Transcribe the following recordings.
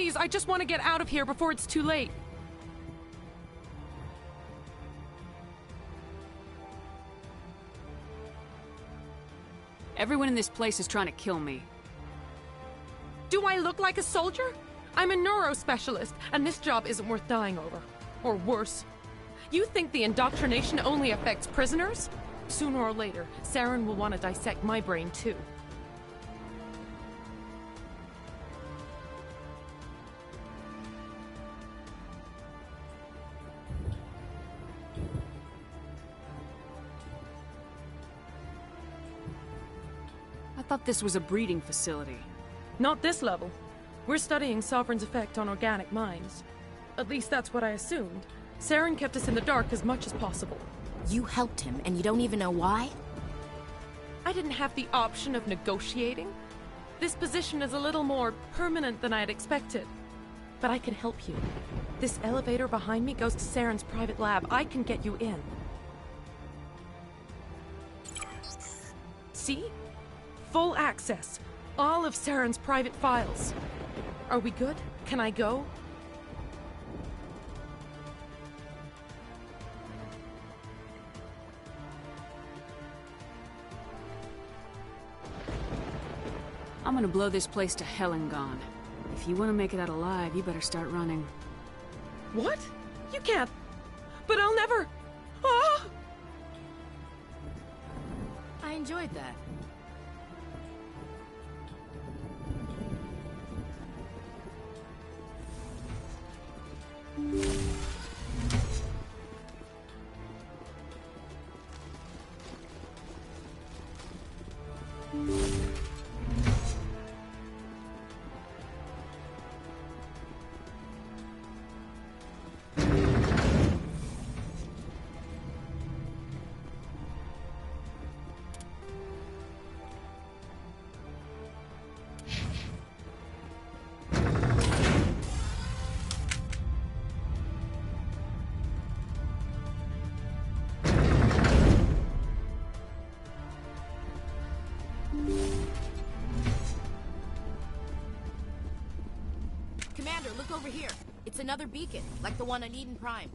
Please, I just want to get out of here before it's too late. Everyone in this place is trying to kill me. Do I look like a soldier? I'm a neurospecialist, and this job isn't worth dying over. Or worse. You think the indoctrination only affects prisoners? Sooner or later, Saren will want to dissect my brain too. I thought this was a breeding facility. Not this level. We're studying Sovereign's effect on organic minds. At least that's what I assumed. Saren kept us in the dark as much as possible. You helped him, and you don't even know why? I didn't have the option of negotiating. This position is a little more permanent than I had expected. But I can help you. This elevator behind me goes to Saren's private lab. I can get you in. See? Full access. All of Saren's private files. Are we good? Can I go? I'm gonna blow this place to hell and gone. If you want to make it out alive, you better start running. What? You can't. But I'll never. Ah! I enjoyed that. Commander, look over here. It's another beacon, like the one on Eden Prime.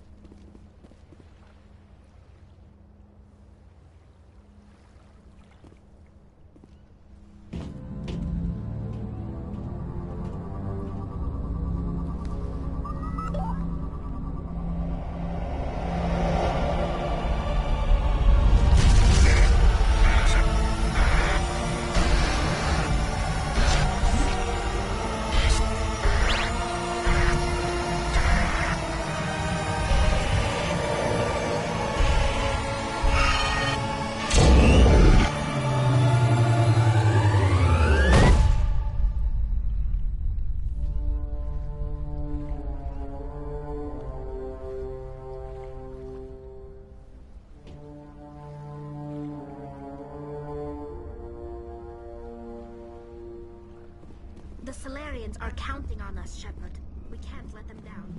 The Solarians are counting on us, Shepard. We can't let them down.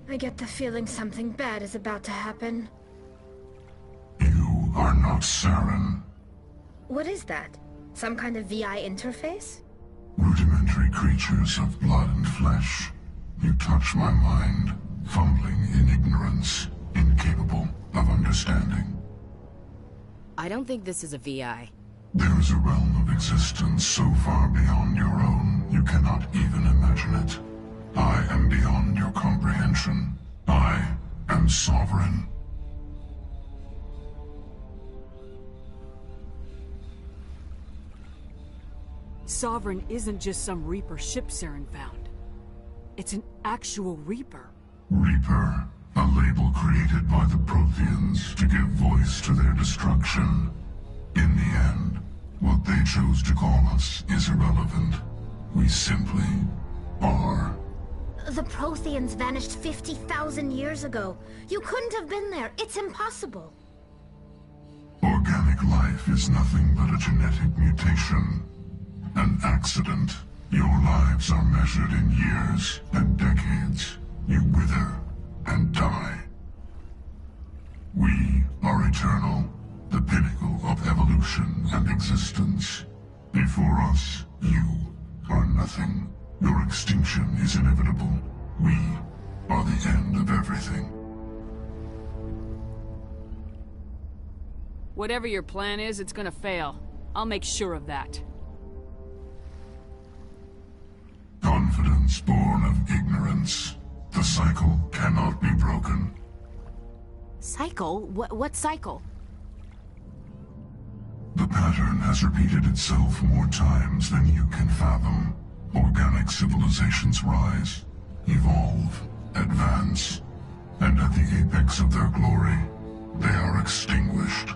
I get the feeling something bad is about to happen. You are not Saren. What is that? Some kind of VI interface? Rudimentary creatures of blood and flesh. You touch my mind, fumbling in ignorance, incapable of understanding. I don't think this is a VI. There is a realm of existence so far beyond your own, you cannot even imagine it. I am beyond your comprehension. I am sovereign. Sovereign isn't just some Reaper ship Saren found. It's an actual Reaper. Reaper, a label created by the Protheans to give voice to their destruction. In the end, what they chose to call us is irrelevant. We simply are. The Protheans vanished 50,000 years ago. You couldn't have been there. It's impossible. Organic life is nothing but a genetic mutation. An accident. Your lives are measured in years and decades. You wither and die. We are eternal, the pinnacle of evolution and existence. Before us, you are nothing. Your extinction is inevitable. We are the end of everything. Whatever your plan is, it's gonna fail. I'll make sure of that. Confidence born of ignorance. The cycle cannot be broken. Cycle? What cycle? The pattern has repeated itself more times than you can fathom. Organic civilizations rise, evolve, advance, and at the apex of their glory, they are extinguished.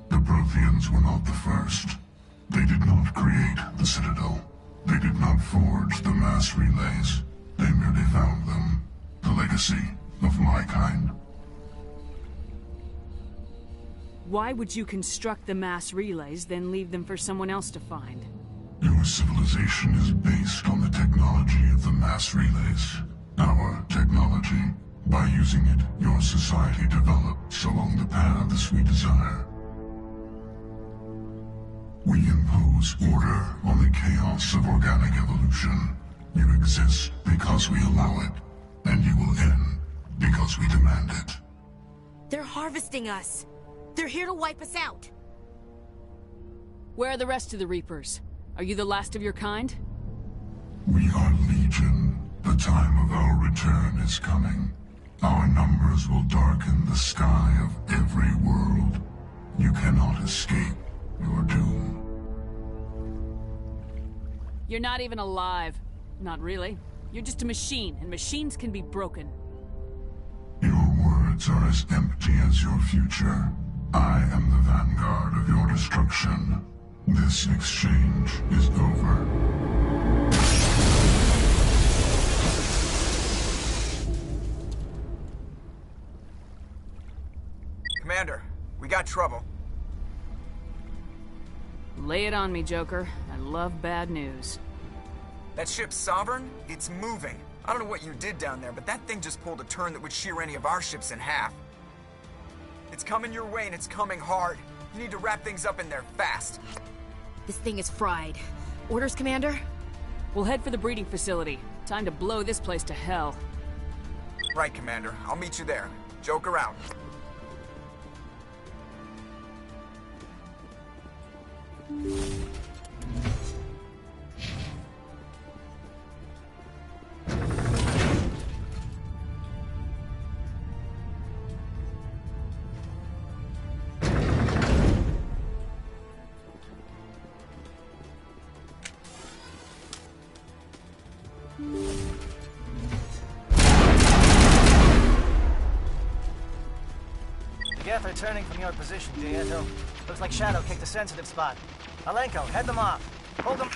The Protheans were not the first. They did not create the Citadel. They did not forge the mass relays. They merely found them. The legacy of my kind. Why would you construct the mass relays, then leave them for someone else to find? Your civilization is based on the technology of the mass relays. Our technology. By using it, your society develops along the paths we desire. We impose order on the chaos of organic evolution. You exist because we allow it, and you will end because we demand it. They're harvesting us. They're here to wipe us out. Where are the rest of the Reapers? Are you the last of your kind? We are Legion. The time of our return is coming. Our numbers will darken the sky of every world. You cannot escape your doom. You're not even alive. Not really. You're just a machine, and machines can be broken. Your words are as empty as your future. I am the vanguard of your destruction. This exchange is over. Commander, we got trouble. Lay it on me, Joker. I love bad news. That ship Sovereign? It's moving. I don't know what you did down there, but that thing just pulled a turn that would shear any of our ships in half. It's coming your way, and it's coming hard. You need to wrap things up in there fast. This thing is fried. Orders, Commander? We'll head for the breeding facility. Time to blow this place to hell. Right, Commander. I'll meet you there. Joker out. Geth are turning from your position, Dieto. Looks like Shadow kicked a sensitive spot. Alenko, head them off. Hold them.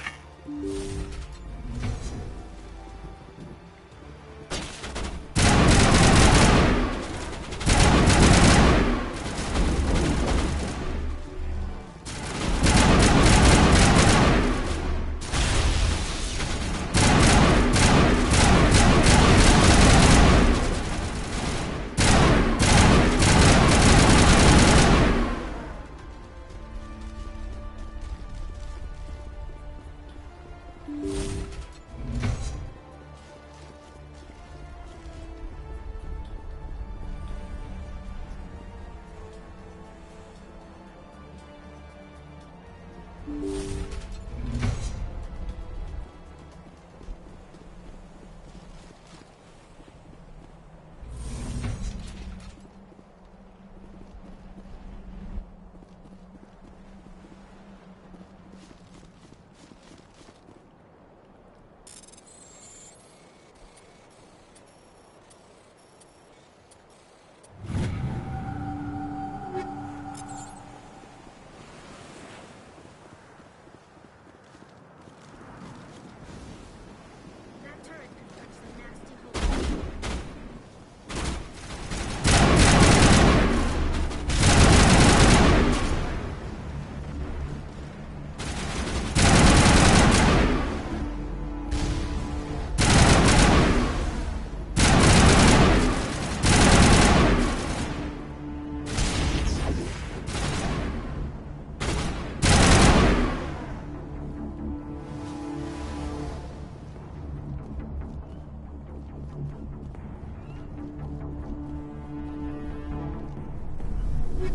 Watch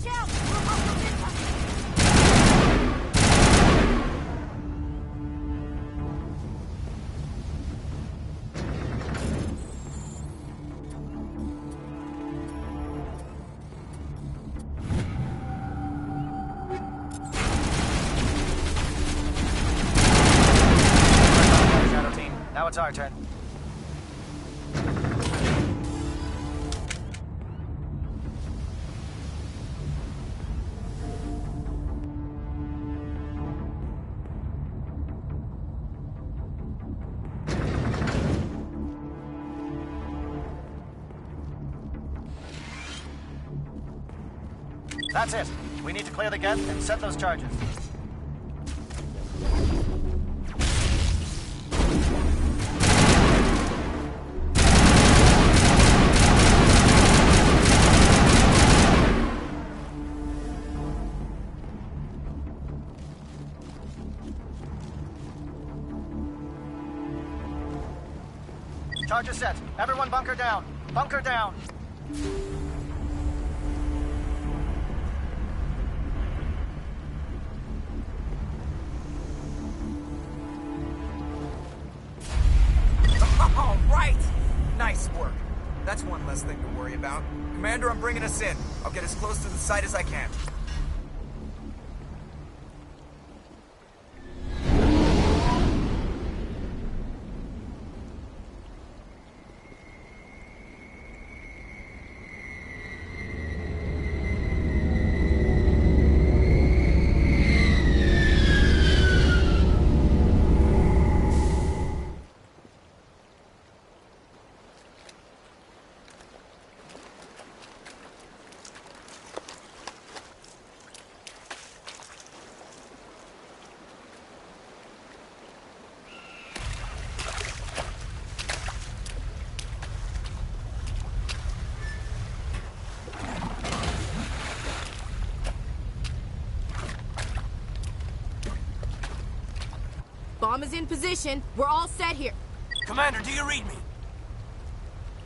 out! We're hostiles incoming! Shadow team. Now it's our turn. That's it. We need to clear the gate and set those charges. Charges set. Everyone bunker down. Bunker down. All right! Nice work. That's one less thing to worry about. Commander, I'm bringing us in. I'll get as close to the site as I can. Bomb is in position. We're all set here. Commander, do you read me?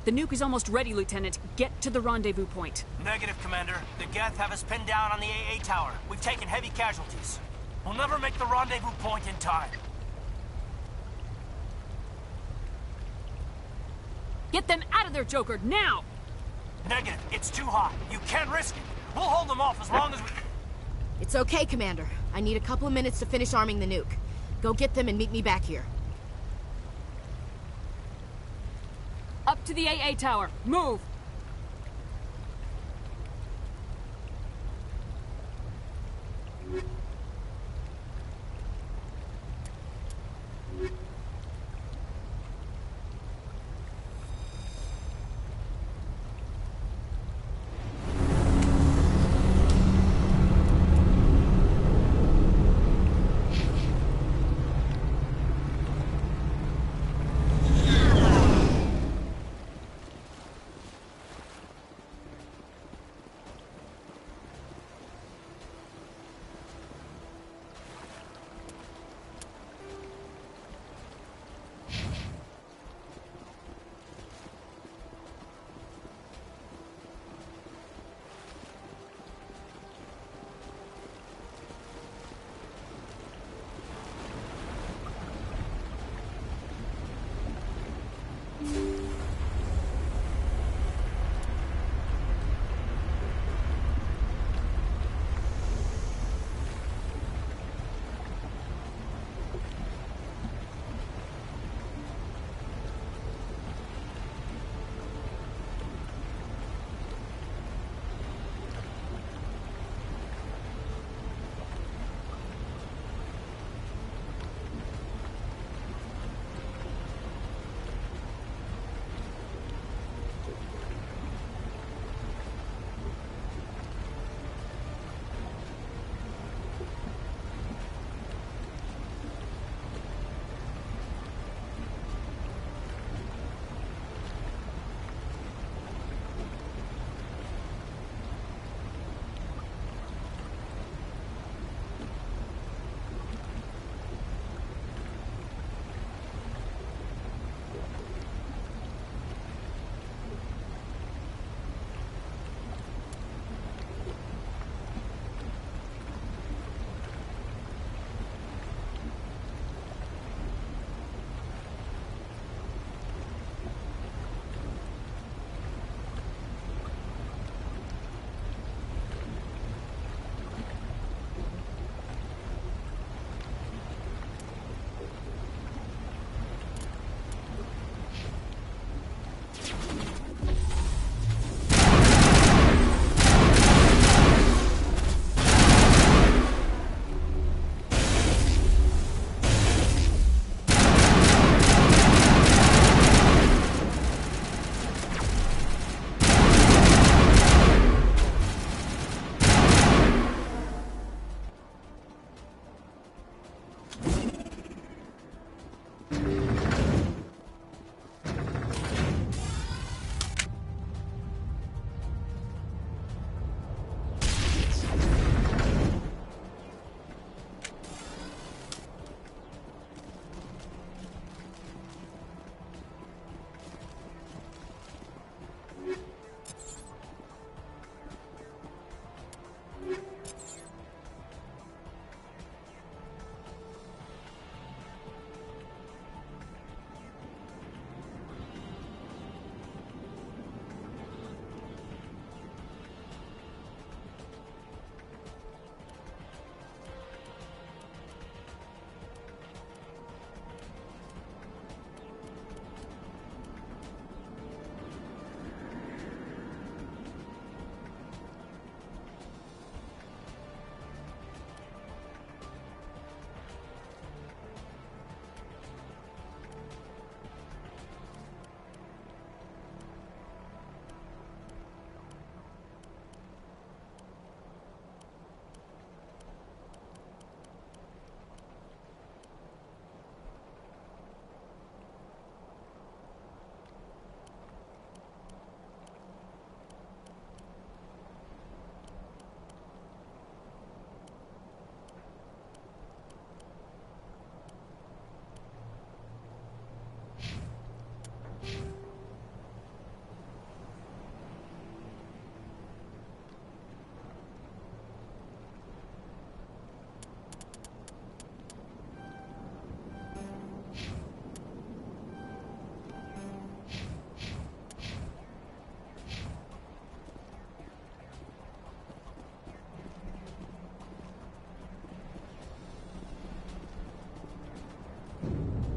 The nuke is almost ready, Lieutenant. Get to the rendezvous point. Negative, Commander. The Geth have us pinned down on the AA tower. We've taken heavy casualties. We'll never make the rendezvous point in time. Get them out of there, Joker, now! Negative. It's too hot. You can't risk it. We'll hold them off as long as we... It's okay, Commander. I need a couple of minutes to finish arming the nuke. Go get them and meet me back here. Up to the AA tower. Move!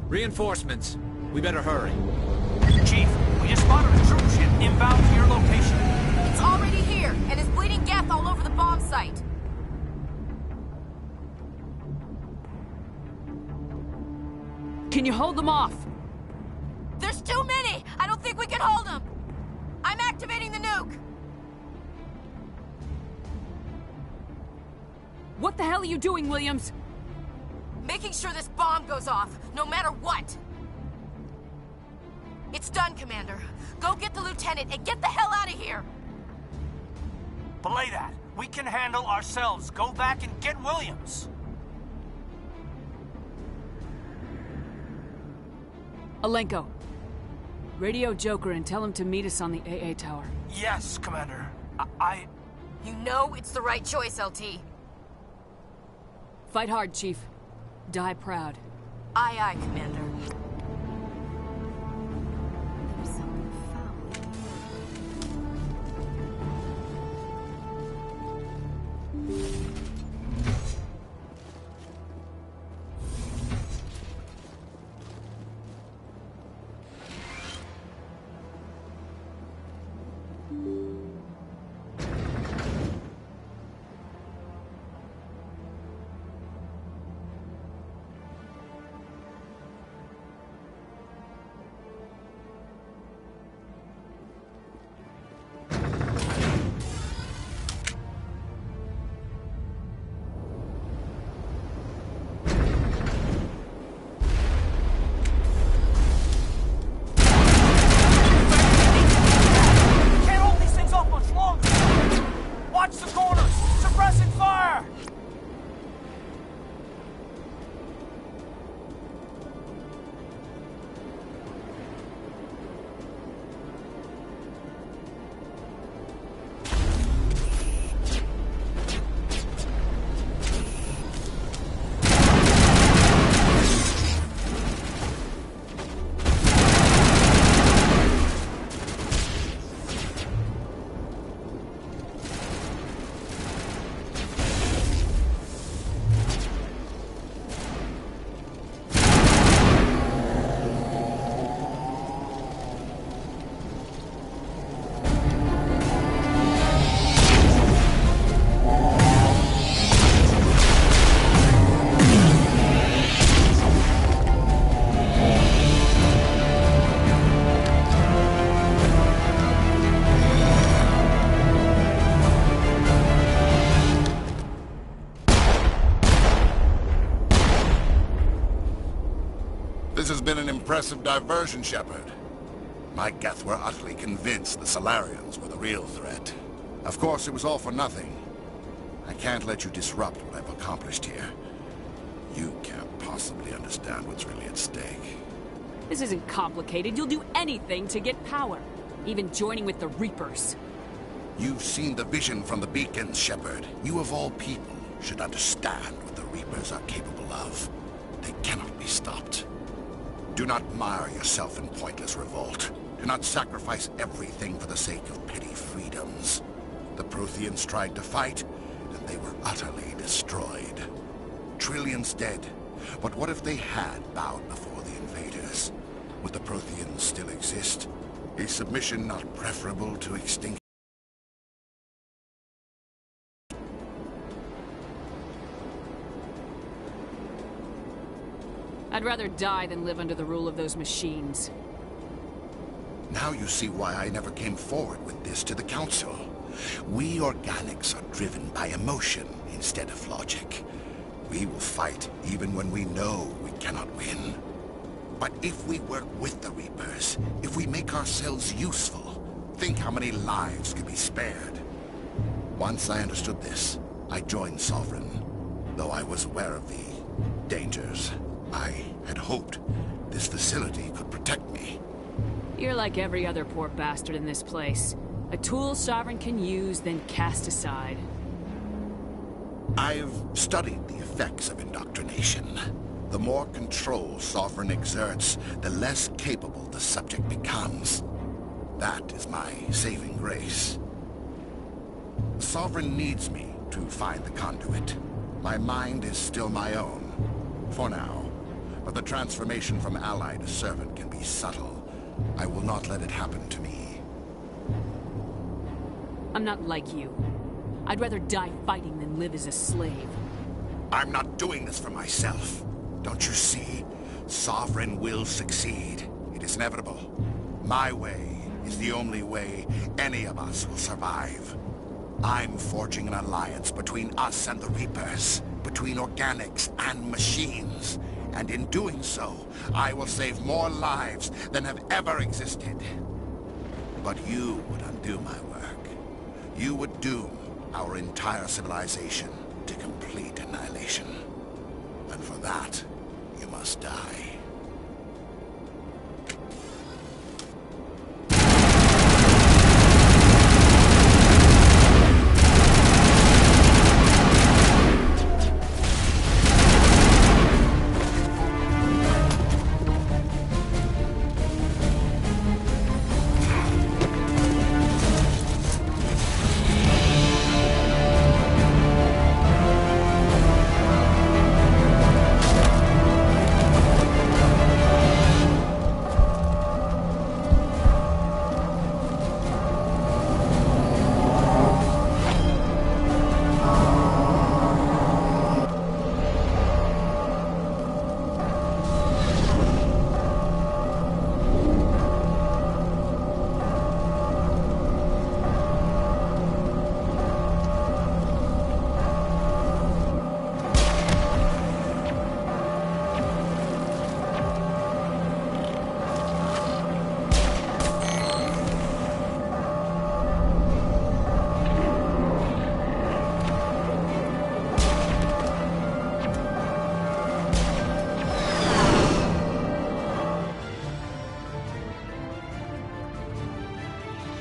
Reinforcements. We better hurry. Chief, we just spotted a troop ship inbound to your location. It's already here, and is bleeding Geth all over the bomb site. Can you hold them off? There's too many! I don't think we can hold them! I'm activating the nuke! What the hell are you doing, Williams? Making sure this bomb goes off, no matter what! It's done, Commander. Go get the lieutenant and get the hell out of here! Belay that. We can handle ourselves. Go back and get Williams. Alenko. Radio Joker and tell him to meet us on the AA tower. Yes, Commander. You know it's the right choice, LT. Fight hard, Chief. Die proud. Aye, aye, Commander. There's something foul. This has been an impressive diversion, Shepard. My Geth were utterly convinced the Solarians were the real threat. Of course, it was all for nothing. I can't let you disrupt what I've accomplished here. You can't possibly understand what's really at stake. This isn't complicated. You'll do anything to get power. Even joining with the Reapers. You've seen the vision from the beacons, Shepard. You of all people should understand what the Reapers are capable of. They cannot be stopped. Do not mire yourself in pointless revolt. Do not sacrifice everything for the sake of petty freedoms. The Protheans tried to fight, and they were utterly destroyed. Trillions dead. But what if they had bowed before the invaders? Would the Protheans still exist? Is submission not preferable to extinction? I'd rather die than live under the rule of those machines. Now you see why I never came forward with this to the Council. We organics are driven by emotion instead of logic. We will fight even when we know we cannot win. But if we work with the Reapers, if we make ourselves useful, think how many lives could be spared. Once I understood this, I joined Sovereign, though I was aware of the dangers. I had hoped this facility could protect me. You're like every other poor bastard in this place. A tool Sovereign can use, then cast aside. I've studied the effects of indoctrination. The more control Sovereign exerts, the less capable the subject becomes. That is my saving grace. Sovereign needs me to find the conduit. My mind is still my own, for now. but the transformation from ally to servant can be subtle. I will not let it happen to me. I'm not like you. I'd rather die fighting than live as a slave. I'm not doing this for myself. Don't you see? Sovereign will succeed. It is inevitable. My way is the only way any of us will survive. I'm forging an alliance between us and the Reapers, between organics and machines. And in doing so, I will save more lives than have ever existed. But you would undo my work. You would doom our entire civilization to complete annihilation. And for that, you must die.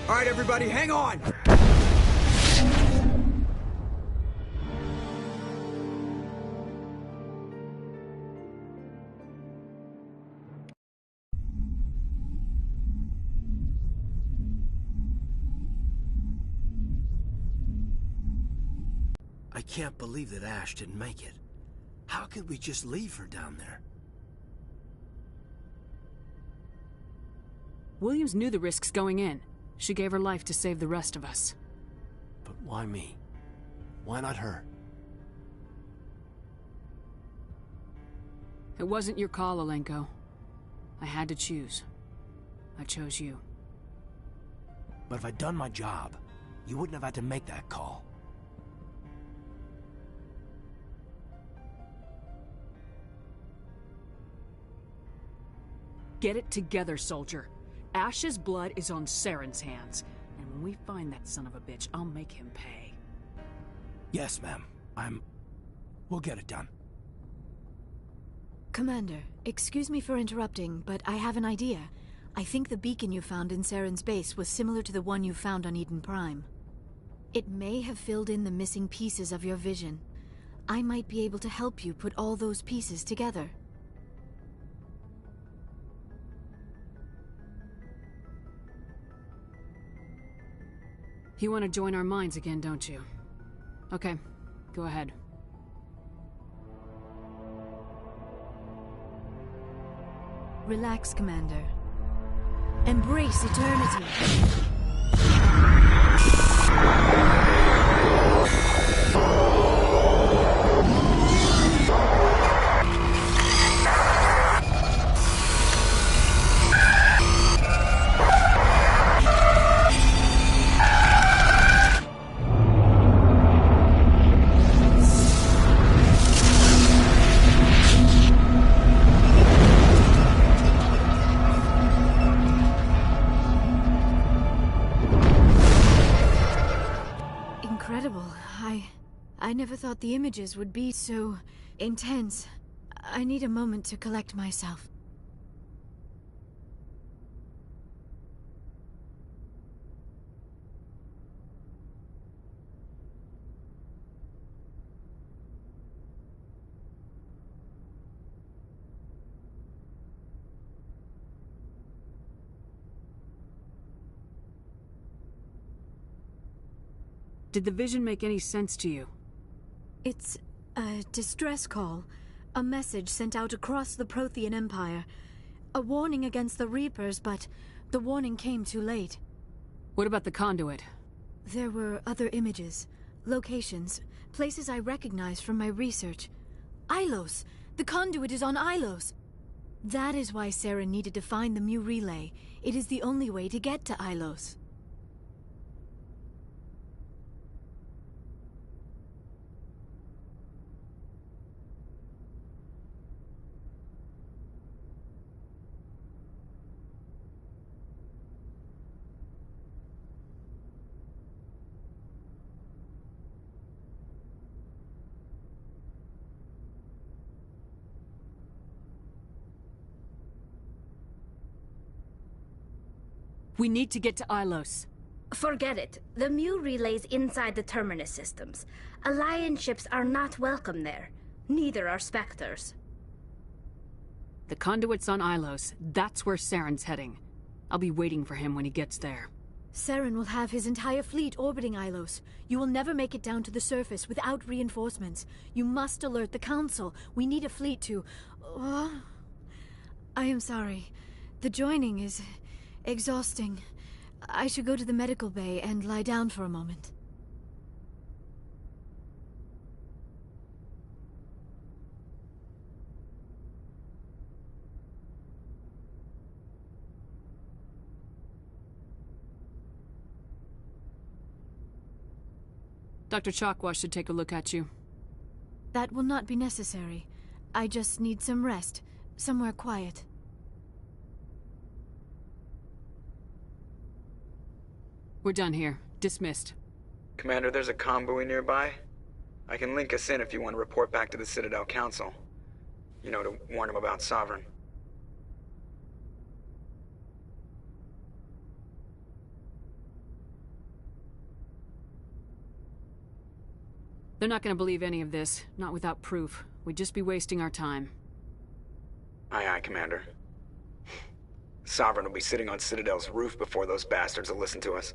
All right, everybody, hang on! I can't believe that Ash didn't make it. How could we just leave her down there? Williams knew the risks going in. She gave her life to save the rest of us. But why me? Why not her? It wasn't your call, Alenko. I had to choose. I chose you. But if I'd done my job, you wouldn't have had to make that call. Get it together, soldier. Ash's blood is on Saren's hands. And when we find that son of a bitch, I'll make him pay. Yes, ma'am. We'll get it done. Commander, excuse me for interrupting, but I have an idea. I think the beacon you found in Saren's base was similar to the one you found on Eden Prime. It may have filled in the missing pieces of your vision. I might be able to help you put all those pieces together. You want to join our minds again, don't you? Okay, go ahead. Relax, Commander. Embrace eternity. Incredible. I never thought the images would be so intense. I need a moment to collect myself. Did the vision make any sense to you? It's a distress call. A message sent out across the Prothean Empire. A warning against the Reapers, but the warning came too late. What about the conduit? There were other images, locations, places I recognized from my research. Ilos! The conduit is on Ilos! That is why Saren needed to find the Mu relay. It is the only way to get to Ilos. We need to get to Ilos. Forget it. The Mu relay's inside the Terminus systems. Alliance ships are not welcome there. Neither are Spectres. The conduit's on Ilos. That's where Saren's heading. I'll be waiting for him when he gets there. Saren will have his entire fleet orbiting Ilos. You will never make it down to the surface without reinforcements. You must alert the Council. We need a fleet to... I am sorry. The joining is... exhausting. I should go to the medical bay and lie down for a moment. Dr. Chakwas should take a look at you. That will not be necessary. I just need some rest. Somewhere quiet. We're done here. Dismissed. Commander, there's a convoy nearby. I can link us in if you want to report back to the Citadel Council. You know, to warn them about Sovereign. They're not gonna believe any of this, not without proof. We'd just be wasting our time. Aye, aye, Commander. Sovereign will be sitting on Citadel's roof before those bastards will listen to us.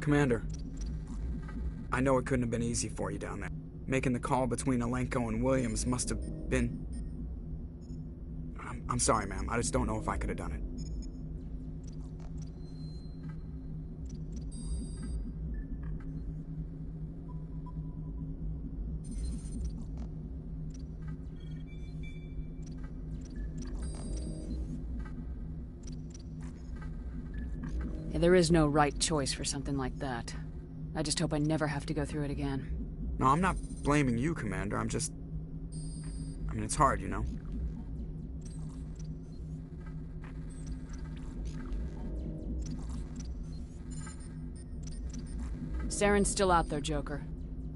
Commander, I know it couldn't have been easy for you down there. Making the call between Alenko and Williams must have been... I'm sorry, ma'am. I just don't know if I could have done it. Yeah, there is no right choice for something like that. I just hope I never have to go through it again. No, I'm not blaming you, Commander. I mean, it's hard, you know? Saren's still out there, Joker.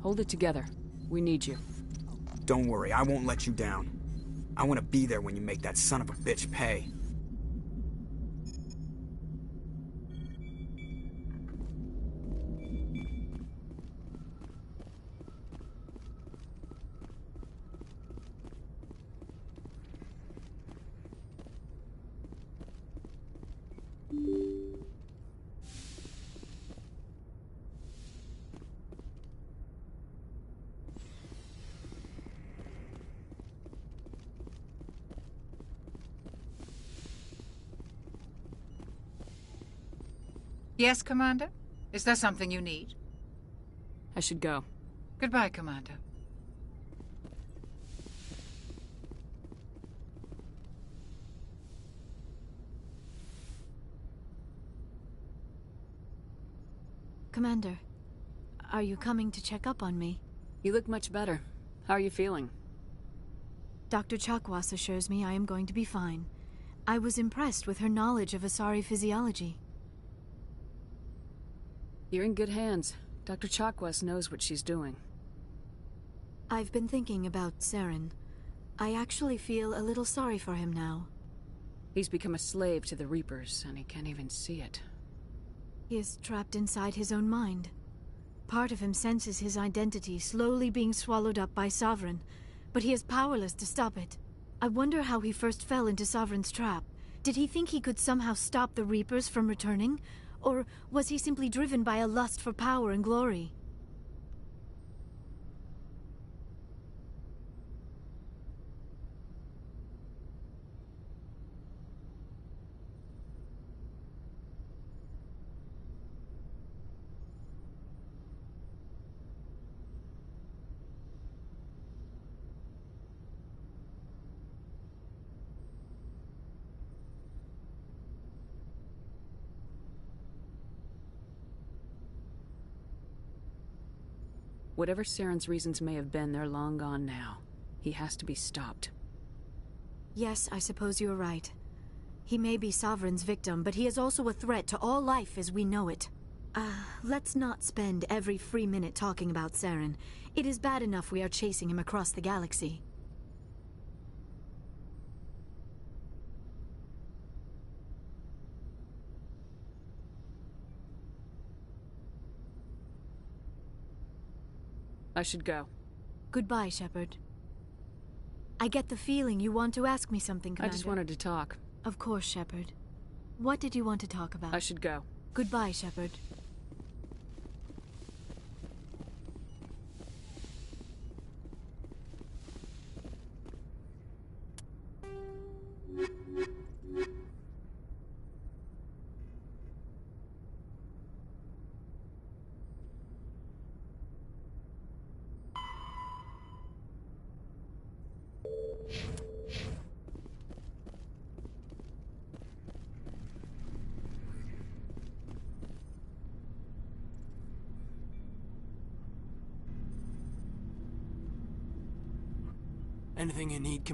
Hold it together. We need you. Don't worry, I won't let you down. I want to be there when you make that son of a bitch pay. Yes, Commander? Is there something you need? I should go. Goodbye, Commander. Commander, are you coming to check up on me? You look much better. How are you feeling? Dr. Chakwas assures me I am going to be fine. I was impressed with her knowledge of Asari physiology. You're in good hands. Dr. Chakwas knows what she's doing. I've been thinking about Saren. I actually feel a little sorry for him now. He's become a slave to the Reapers, and he can't even see it. He is trapped inside his own mind. Part of him senses his identity slowly being swallowed up by Sovereign, but he is powerless to stop it. I wonder how he first fell into Sovereign's trap. Did he think he could somehow stop the Reapers from returning? Or was he simply driven by a lust for power and glory? Whatever Saren's reasons may have been, they're long gone now. He has to be stopped. Yes, I suppose you're right. He may be Sovereign's victim, but he is also a threat to all life as we know it. Let's not spend every free minute talking about Saren. It is bad enough we are chasing him across the galaxy. I should go. Goodbye, Shepard. I get the feeling you want to ask me something, Commander. I just wanted to talk. Of course, Shepard. What did you want to talk about? I should go. Goodbye, Shepard. Anything you need,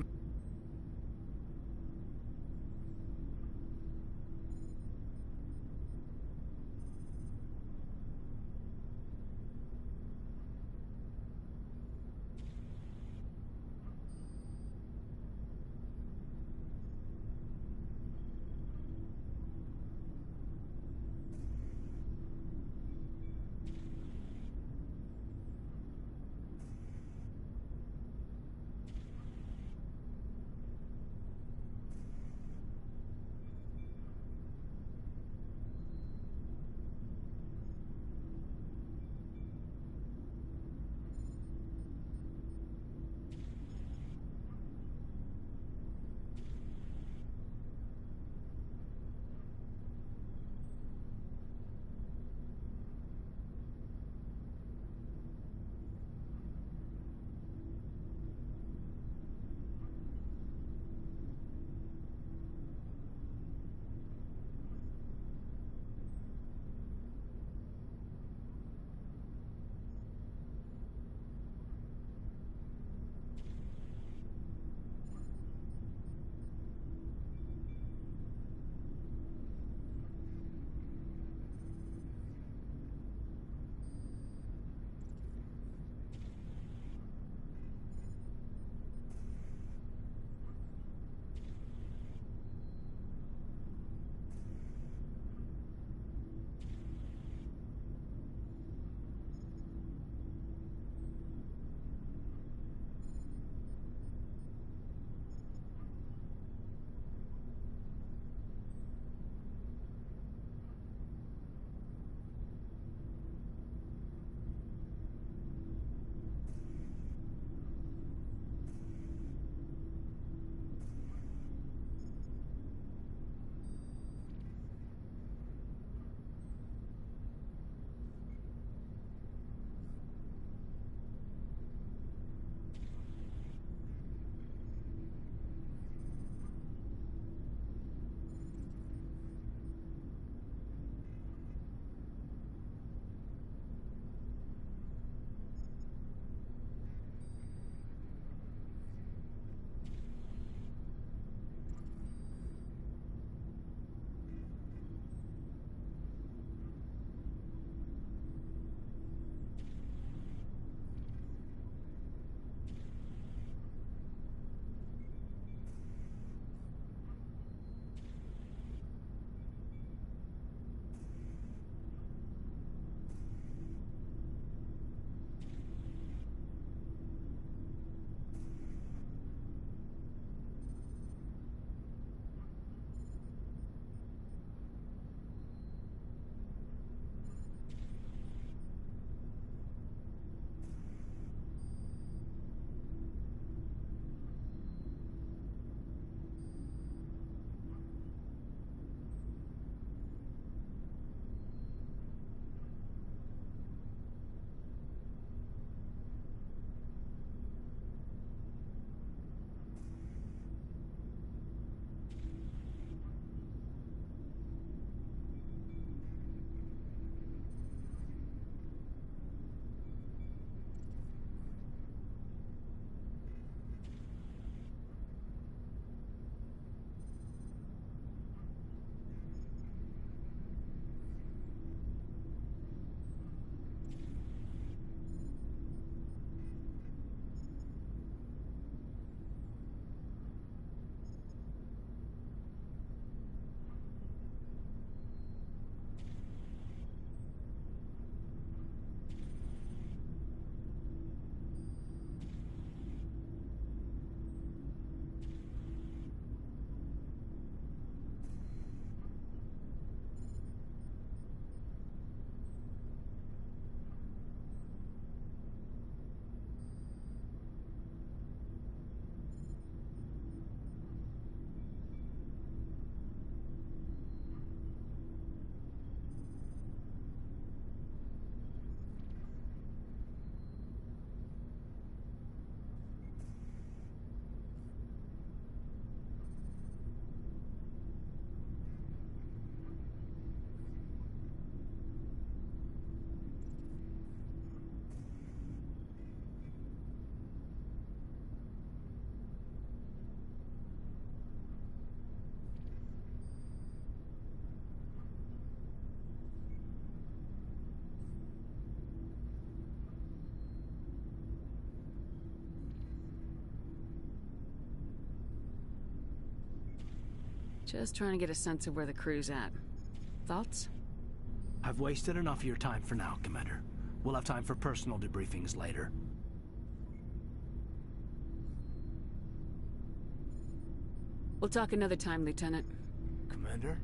Just trying to get a sense of where the crew's at. Thoughts? I've wasted enough of your time for now, Commander. We'll have time for personal debriefings later. We'll talk another time, Lieutenant. Commander?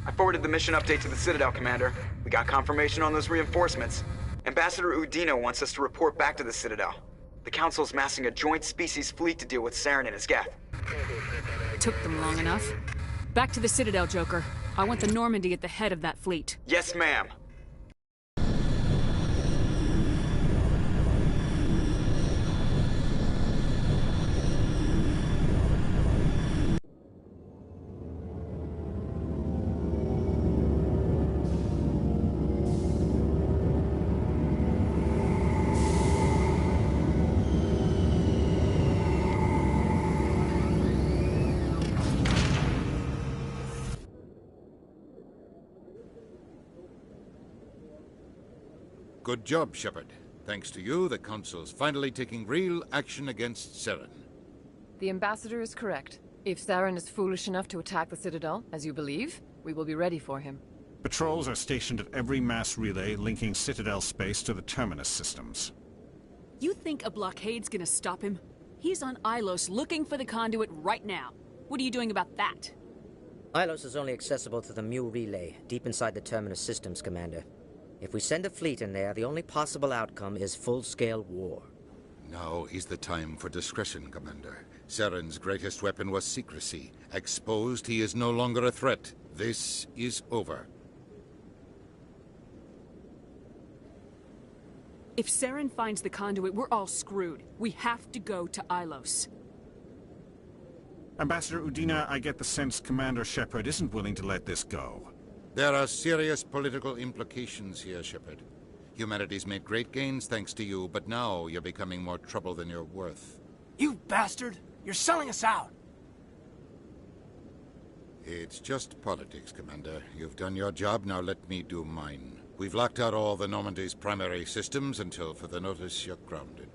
I forwarded the mission update to the Citadel, Commander. We got confirmation on those reinforcements. Ambassador Udina wants us to report back to the Citadel. The Council's massing a joint species fleet to deal with Saren and his Geth. Took them long enough. Back to the Citadel, Joker. I want the Normandy at the head of that fleet. Yes, ma'am. Good job, Shepard. Thanks to you, the Council's finally taking real action against Saren. The Ambassador is correct. If Saren is foolish enough to attack the Citadel, as you believe, we will be ready for him. Patrols are stationed at every mass relay linking Citadel space to the Terminus systems. You think a blockade's gonna stop him? He's on Ilos looking for the conduit right now. What are you doing about that? Ilos is only accessible to the Mu relay, deep inside the Terminus systems, Commander. If we send a fleet in there, the only possible outcome is full-scale war. Now is the time for discretion, Commander. Saren's greatest weapon was secrecy. Exposed, he is no longer a threat. This is over. If Saren finds the conduit, we're all screwed. We have to go to Ilos. Ambassador Udina, I get the sense Commander Shepard isn't willing to let this go. There are serious political implications here, Shepard. Humanity's made great gains thanks to you, but now you're becoming more trouble than you're worth. You bastard! You're selling us out! It's just politics, Commander. You've done your job, now let me do mine. We've locked out all the Normandy's primary systems until further notice you're grounded.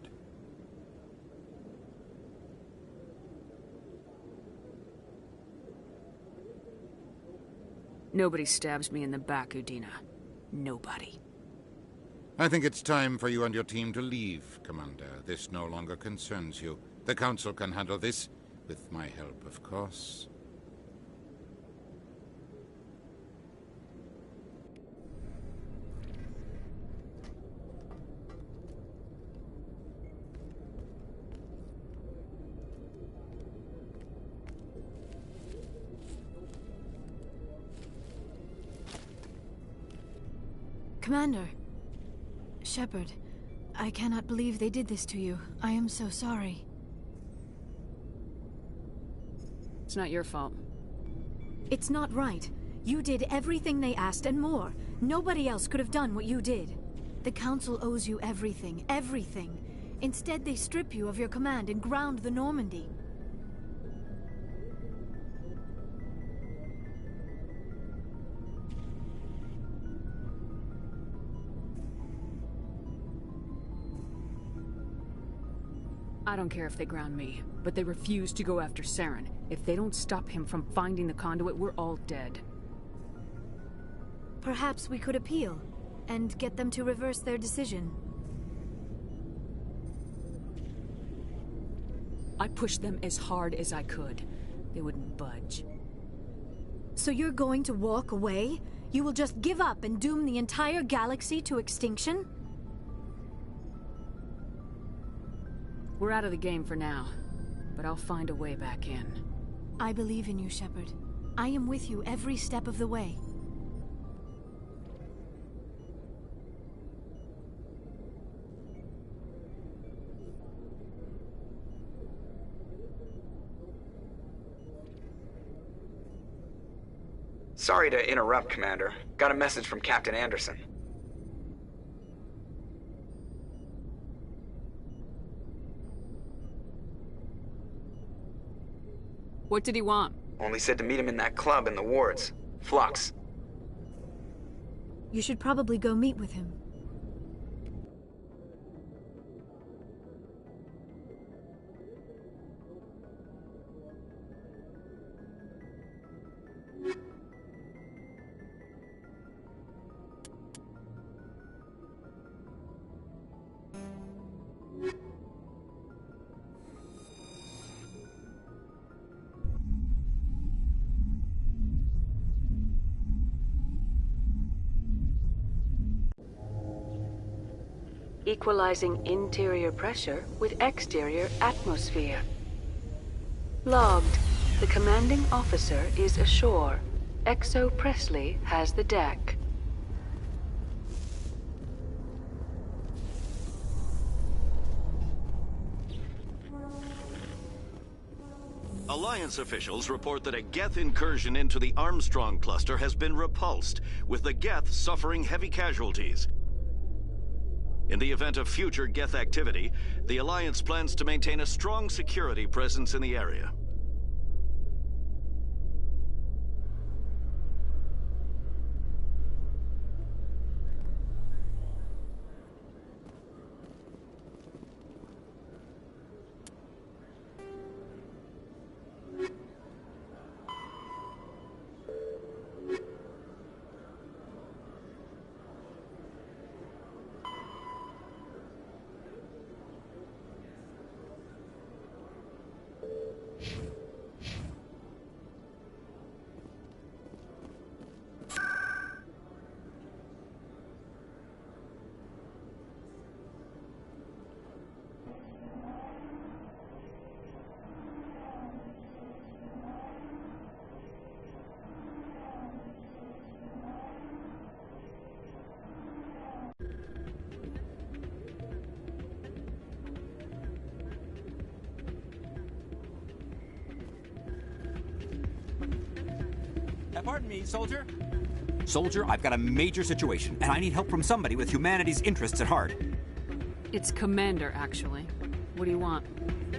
Nobody stabs me in the back, Udina. Nobody. I think it's time for you and your team to leave, Commander. This no longer concerns you. The Council can handle this, with my help, of course. Commander. Shepard, I cannot believe they did this to you. I am so sorry. It's not your fault. It's not right. You did everything they asked and more. Nobody else could have done what you did. The Council owes you everything, everything. Instead, they strip you of your command and ground the Normandy. I don't care if they ground me, but they refuse to go after Saren. If they don't stop him from finding the conduit, we're all dead. Perhaps we could appeal, and get them to reverse their decision. I pushed them as hard as I could. They wouldn't budge. So you're going to walk away? You will just give up and doom the entire galaxy to extinction? We're out of the game for now, but I'll find a way back in. I believe in you, Shepard. I am with you every step of the way. Sorry to interrupt, Commander. Got a message from Captain Anderson. What did he want? Only said to meet him in that club in the wards. Flux. You should probably go meet with him. Equalizing interior pressure with exterior atmosphere. Logged. The commanding officer is ashore. Exo Presley has the deck. Alliance officials report that a Geth incursion into the Armstrong cluster has been repulsed, with the Geth suffering heavy casualties. In the event of future Geth activity, the Alliance plans to maintain a strong security presence in the area. Pardon me, soldier? Soldier, I've got a major situation, and I need help from somebody with humanity's interests at heart. It's Commander, actually. What do you want?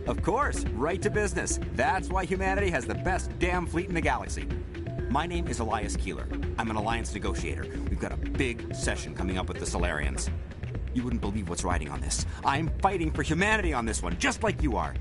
Of course, right to business. That's why humanity has the best damn fleet in the galaxy. My name is Elias Keeler. I'm an Alliance negotiator. We've got a big session coming up with the Solarians. You wouldn't believe what's riding on this. I'm fighting for humanity on this one, just like you are.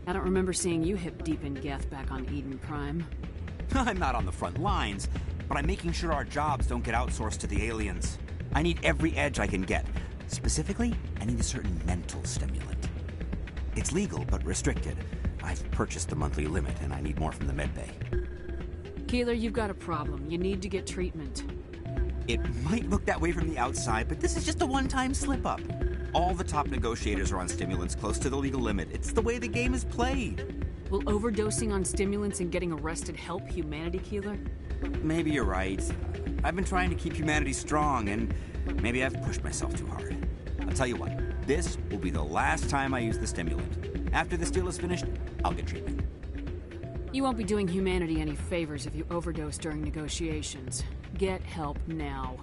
I don't remember seeing you hip deep in Geth back on Eden Prime. I'm not on the front lines, but I'm making sure our jobs don't get outsourced to the aliens. I need every edge I can get. Specifically, I need a certain mental stimulant. It's legal, but restricted. I've purchased the monthly limit, and I need more from the medbay. Keeler, you've got a problem. You need to get treatment. It might look that way from the outside, but this is just a one-time slip-up. All the top negotiators are on stimulants close to the legal limit. It's the way the game is played. Will overdosing on stimulants and getting arrested help humanity, Keeler? Maybe you're right. I've been trying to keep humanity strong, and maybe I've pushed myself too hard. I'll tell you what, this will be the last time I use the stimulant. After this deal is finished, I'll get treatment. You won't be doing humanity any favors if you overdose during negotiations. Get help now.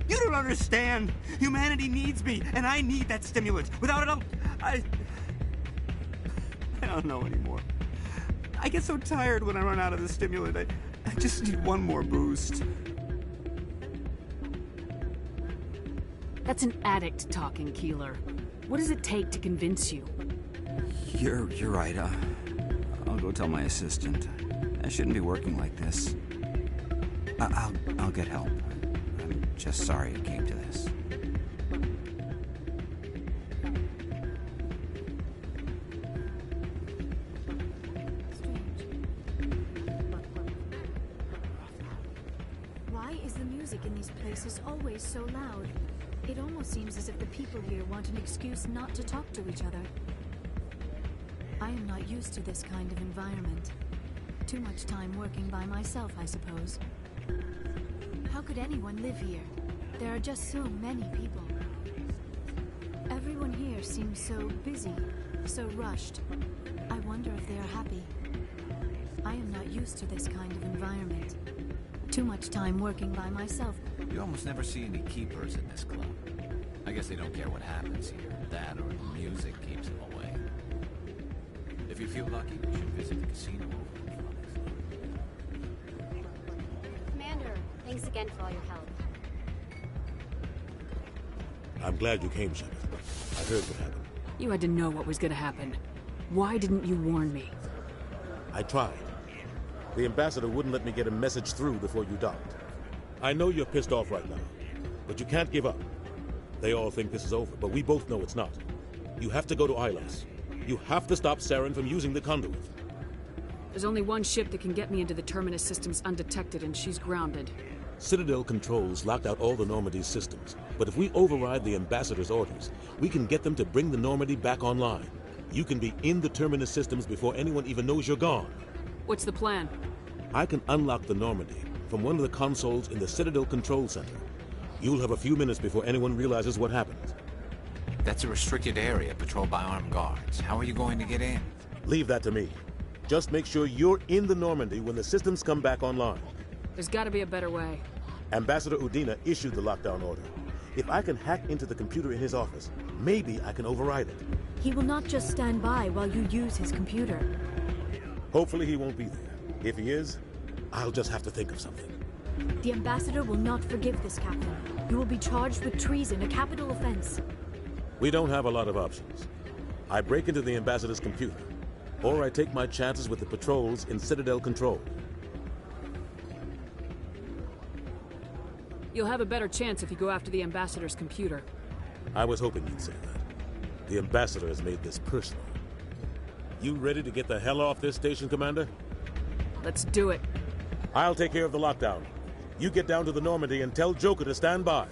You don't understand! Humanity needs me, and I need that stimulant. Without it, don't know anymore. I get so tired when I run out of the stimulant. I just need one more boost. That's an addict talking, Keeler. What does it take to convince you? You're right. I'll go tell my assistant. I shouldn't be working like this. I'll get help. I'm just sorry it came to this. Why is the music in these places always so loud? It almost seems as if the people here want an excuse not to talk to each other. I am not used to this kind of environment. Too much time working by myself, I suppose. How could anyone live here? There are just so many people. Everyone here seems so busy, so rushed. I wonder if they are happy. I am not used to this kind of environment. Too much time working by myself. You almost never see any keepers in this club. I guess they don't care what happens here. That or the music keeps them away. If you feel lucky, you should visit the casino over in front. Commander, thanks again for all your help. I'm glad you came, Shepard. I heard what happened. You had to know what was gonna happen. Why didn't you warn me? I tried. The ambassador wouldn't let me get a message through before you docked. I know you're pissed off right now, but you can't give up. They all think this is over, but we both know it's not. You have to go to Ilos. You have to stop Saren from using the conduit. There's only one ship that can get me into the Terminus systems undetected, and she's grounded. Citadel controls locked out all the Normandy's systems, but if we override the ambassador's orders, we can get them to bring the Normandy back online. You can be in the Terminus systems before anyone even knows you're gone. What's the plan? I can unlock the Normandy from one of the consoles in the Citadel Control Center. You'll have a few minutes before anyone realizes what happened. That's a restricted area patrolled by armed guards. How are you going to get in? Leave that to me. Just make sure you're in the Normandy when the systems come back online. There's gotta be a better way. Ambassador Udina issued the lockdown order. If I can hack into the computer in his office, maybe I can override it. He will not just stand by while you use his computer. Hopefully he won't be there. If he is, I'll just have to think of something. The ambassador will not forgive this, Captain. You will be charged with treason, a capital offense. We don't have a lot of options. I break into the ambassador's computer, or I take my chances with the patrols in Citadel Control. You'll have a better chance if you go after the ambassador's computer. I was hoping you'd say that. The ambassador has made this personal. You ready to get the hell off this station, Commander? Let's do it. I'll take care of the lockdown. You get down to the Normandy and tell Joker to stand by.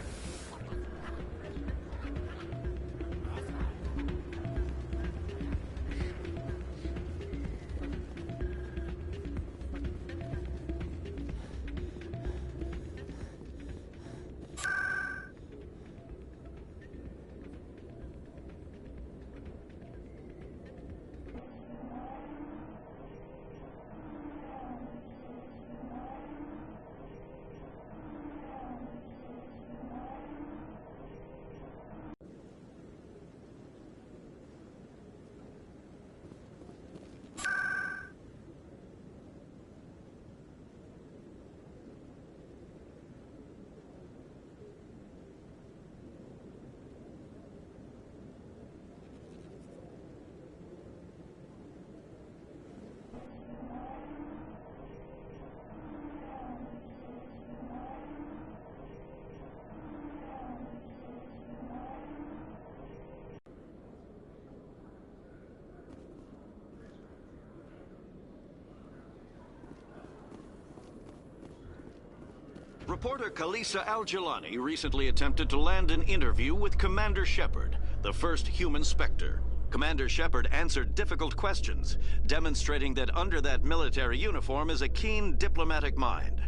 Reporter Kalisa Al-Jalani recently attempted to land an interview with Commander Shepard, the first human Spectre. Commander Shepard answered difficult questions, demonstrating that under that military uniform is a keen diplomatic mind.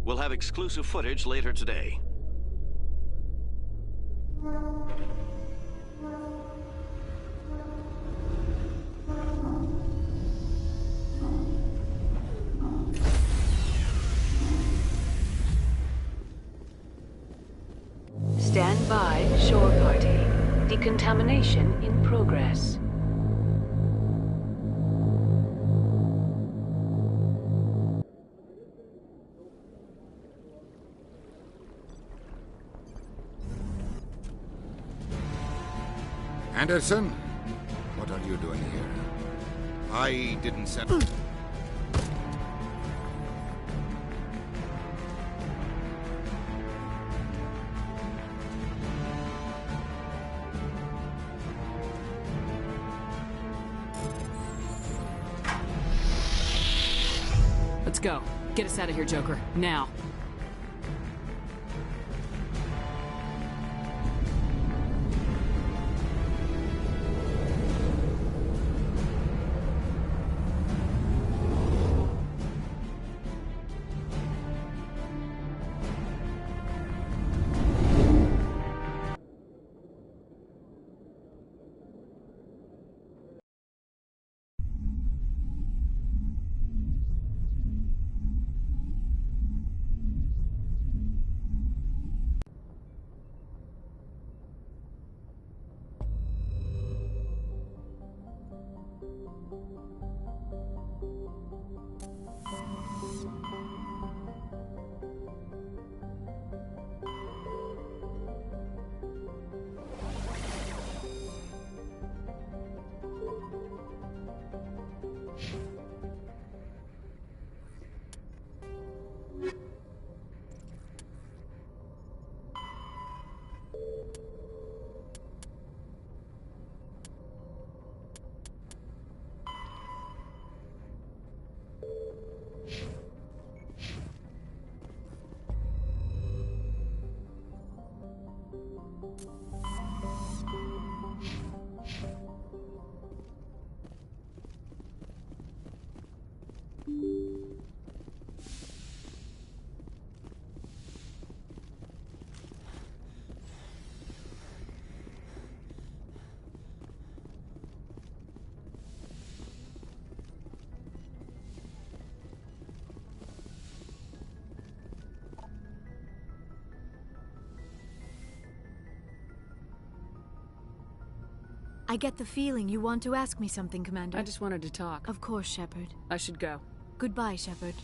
We'll have exclusive footage later today. Stand by, shore party. Decontamination in progress. Anderson? What are you doing here? I didn't send... Let's go. Get us out of here, Joker. Now. I get the feeling you want to ask me something, Commander. I just wanted to talk. Of course, Shepard. I should go. Goodbye, Shepard.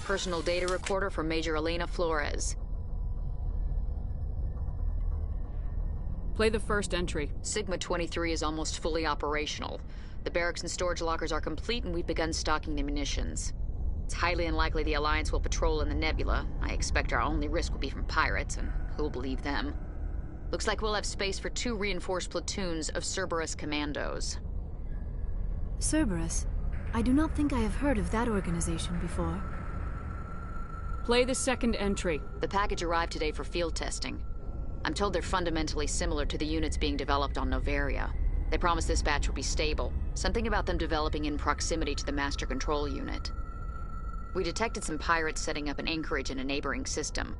Personal data recorder for Major Elena Flores. Play the first entry. Sigma 23 is almost fully operational. The barracks and storage lockers are complete, and we've begun stocking the munitions. It's highly unlikely the Alliance will patrol in the nebula. I expect our only risk will be from pirates, and who'll believe them? Looks like we'll have space for 2 reinforced platoons of Cerberus commandos. Cerberus? I do not think I have heard of that organization before. Play the second entry. The package arrived today for field testing. I'm told they're fundamentally similar to the units being developed on Novaria. They promise this batch will be stable. Something about them developing in proximity to the master control unit. We detected some pirates setting up an anchorage in a neighboring system.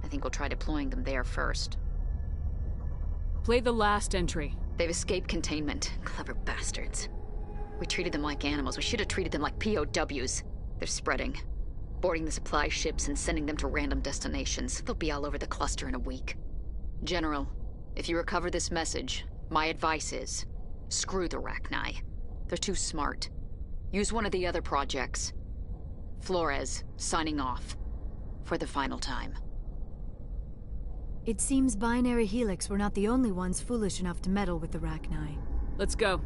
I think we'll try deploying them there first. Play the last entry. They've escaped containment. Clever bastards. We treated them like animals. We should have treated them like POWs. They're spreading. Boarding the supply ships and sending them to random destinations. They'll be all over the cluster in a week. General, if you recover this message, my advice is, screw the Rachni. They're too smart. Use one of the other projects. Flores, signing off. For the final time. It seems Binary Helix were not the only ones foolish enough to meddle with the Rachni. Let's go.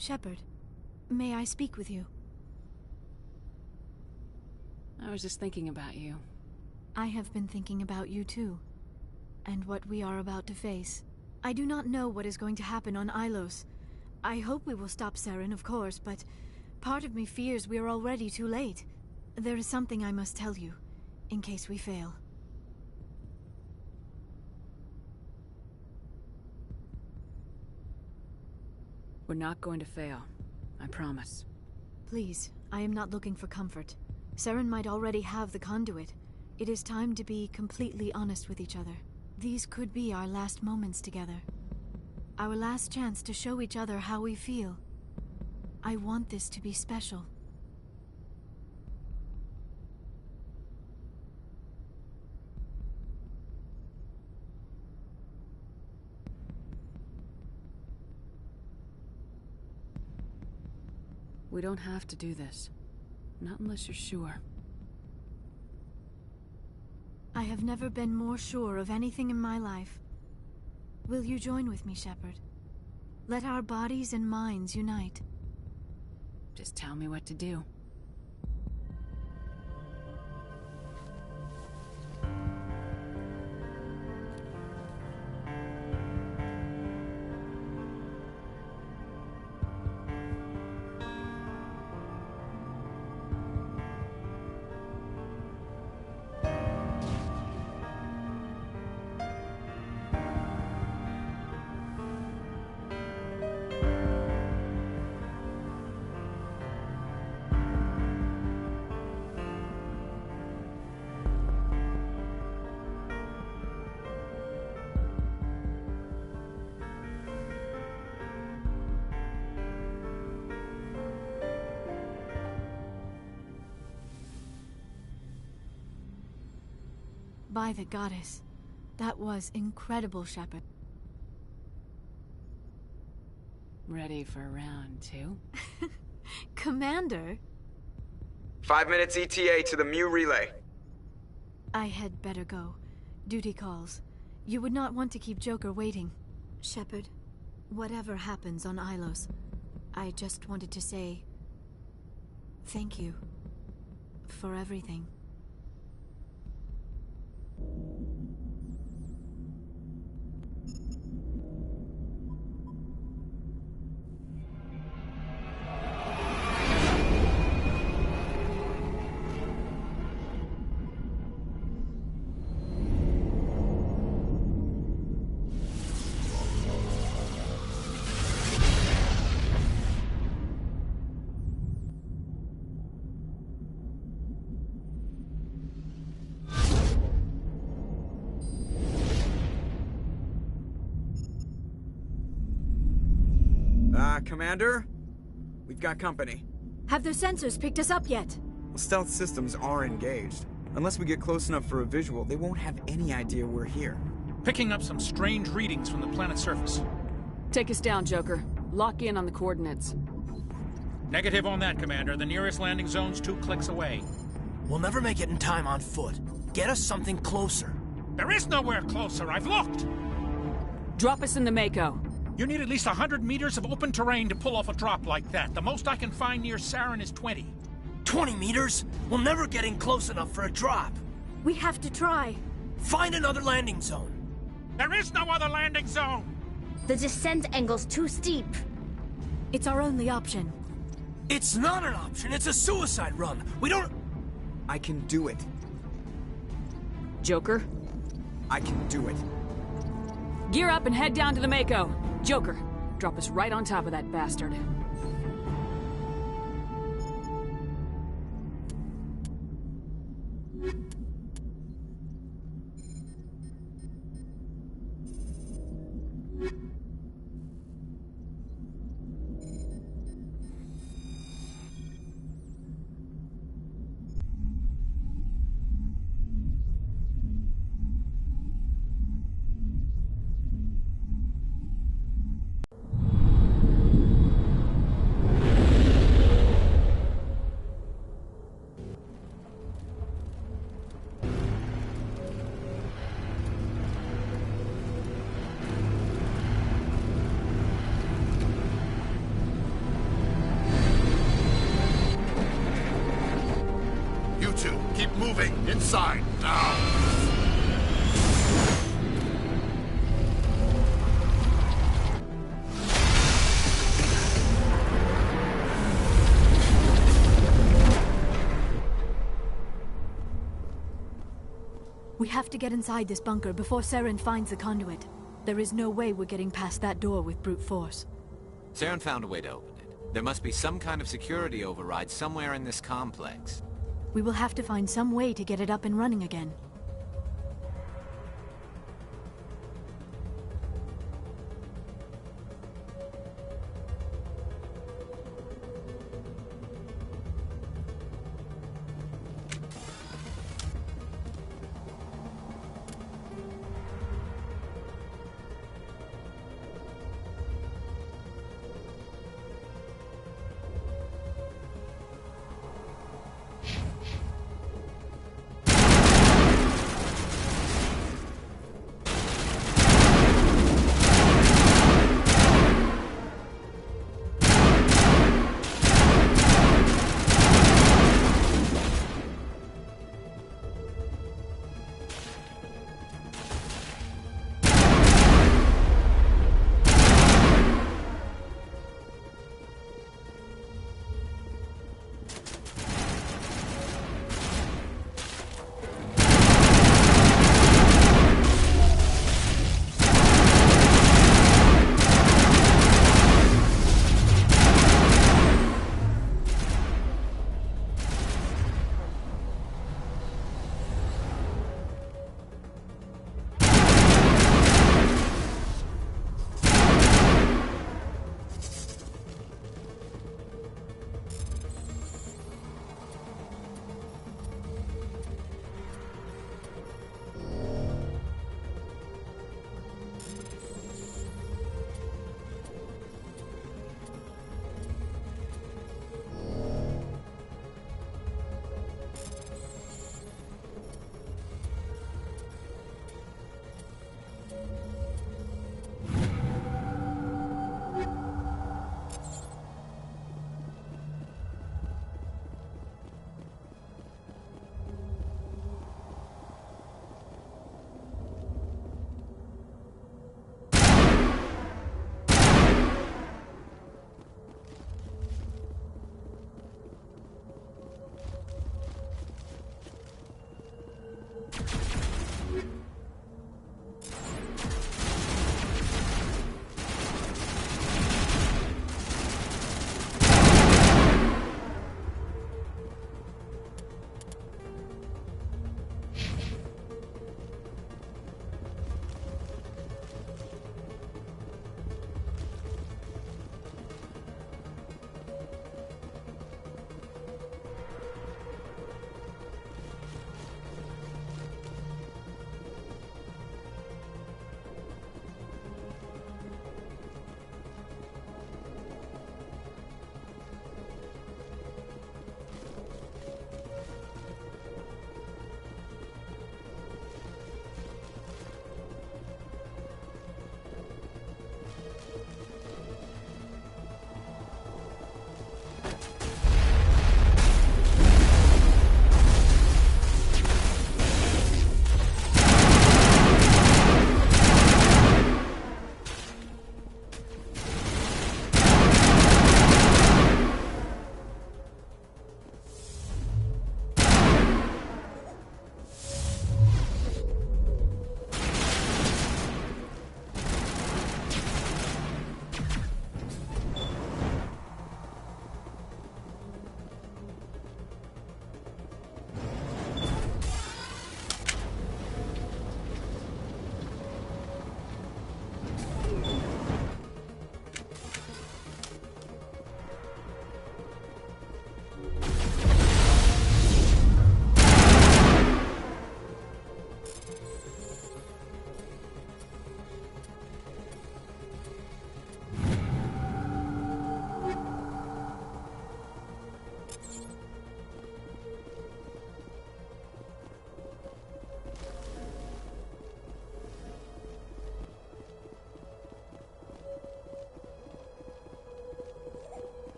Shepard, may I speak with you? I was just thinking about you. I have been thinking about you too, and what we are about to face. I do not know what is going to happen on Ilos. I hope we will stop Saren, of course, but part of me fears we are already too late. There is something I must tell you, in case we fail. We're not going to fail. I promise. Please, I am not looking for comfort. Saren might already have the conduit. It is time to be completely honest with each other. These could be our last moments together. Our last chance to show each other how we feel. I want this to be special. We don't have to do this. Not unless you're sure. I have never been more sure of anything in my life. Will you join with me, Shepard? Let our bodies and minds unite. Just tell me what to do. By the goddess, that was incredible, Shepard. Ready for round 2? Commander? 5 minutes ETA to the Mu relay. I had better go. Duty calls. You would not want to keep Joker waiting. Shepard, whatever happens on Ilos, I just wanted to say thank you for everything. Commander? We've got company. Have their sensors picked us up yet? Well, stealth systems are engaged. Unless we get close enough for a visual, they won't have any idea we're here. Picking up some strange readings from the planet's surface. Take us down, Joker. Lock in on the coordinates. Negative on that, Commander. The nearest landing zone's 2 clicks away. We'll never make it in time on foot. Get us something closer. There is nowhere closer. I've looked. Drop us in the Mako. You need at least 100 meters of open terrain to pull off a drop like that. The most I can find near Saren is 20. 20 meters? We'll never get in close enough for a drop. We have to try. Find another landing zone. There is no other landing zone! The descent angle's too steep. It's our only option. It's not an option. It's a suicide run. We don't... I can do it. Joker? I can do it. Gear up and head down to the Mako. Joker, drop us right on top of that bastard. moving! Inside, now! We have to get inside this bunker before Saren finds the conduit. There is no way we're getting past that door with brute force. Saren found a way to open it. There must be some kind of security override somewhere in this complex. We will have to find some way to get it up and running again.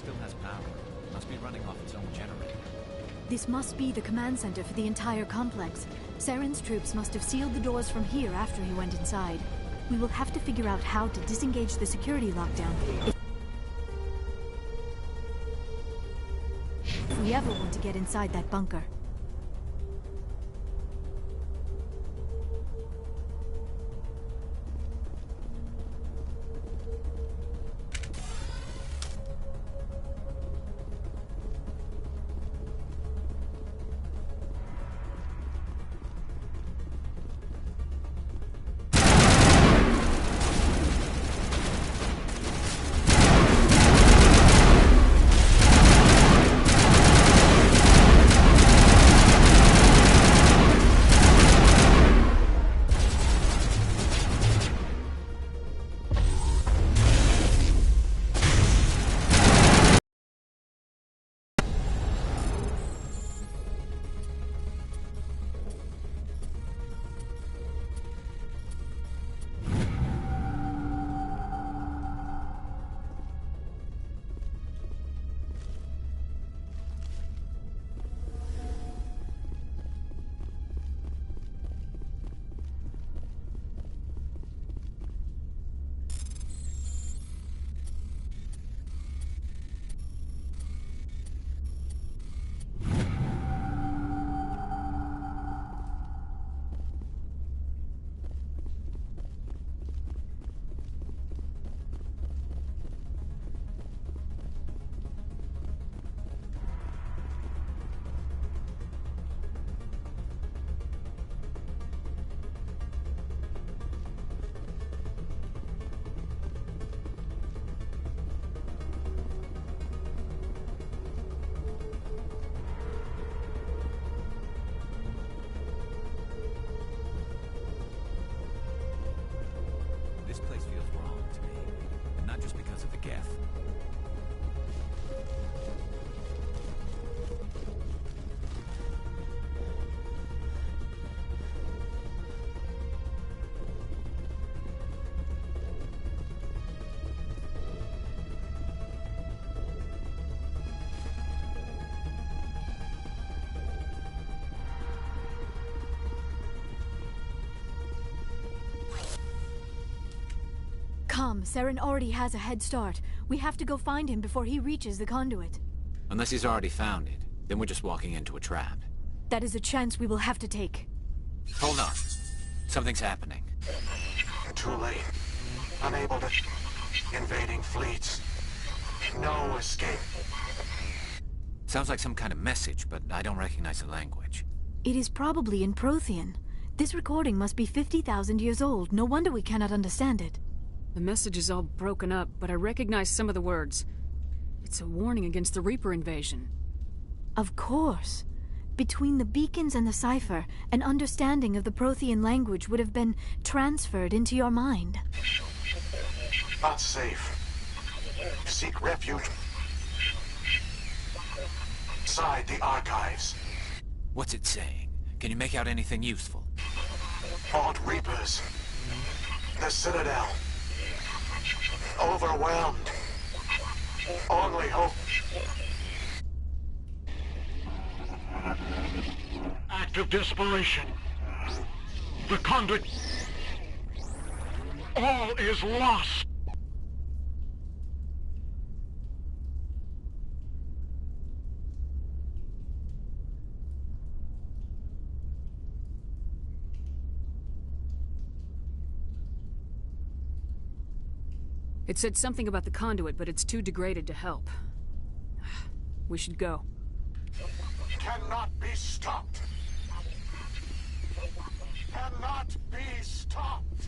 still has power. Must be running off its own generator. This must be the command center for the entire complex. Saren's troops must have sealed the doors from here after he went inside. We will have to figure out how to disengage the security lockdown if we ever want to get inside that bunker. This place feels wrong to me. And not just because of the Geth. Come, Saren already has a head start. We have to go find him before he reaches the conduit. Unless he's already found it, then we're just walking into a trap. That is a chance we will have to take. Hold on. Something's happening. Too late. Unable to... Invading fleets. No escape. Sounds like some kind of message, but I don't recognize the language. It is probably in Prothean. This recording must be 50,000 years old. No wonder we cannot understand it. The message is all broken up, but I recognize some of the words. It's a warning against the Reaper invasion. Of course. Between the beacons and the cipher, an understanding of the Prothean language would have been transferred into your mind. Not safe. Seek refuge inside the archives. What's it saying? Can you make out anything useful? Fought Reapers. The Citadel. Overwhelmed. Only hope. Act of desperation. The conduit. All is lost. It said something about the conduit, but it's too degraded to help. We should go. Cannot be stopped. Cannot be stopped.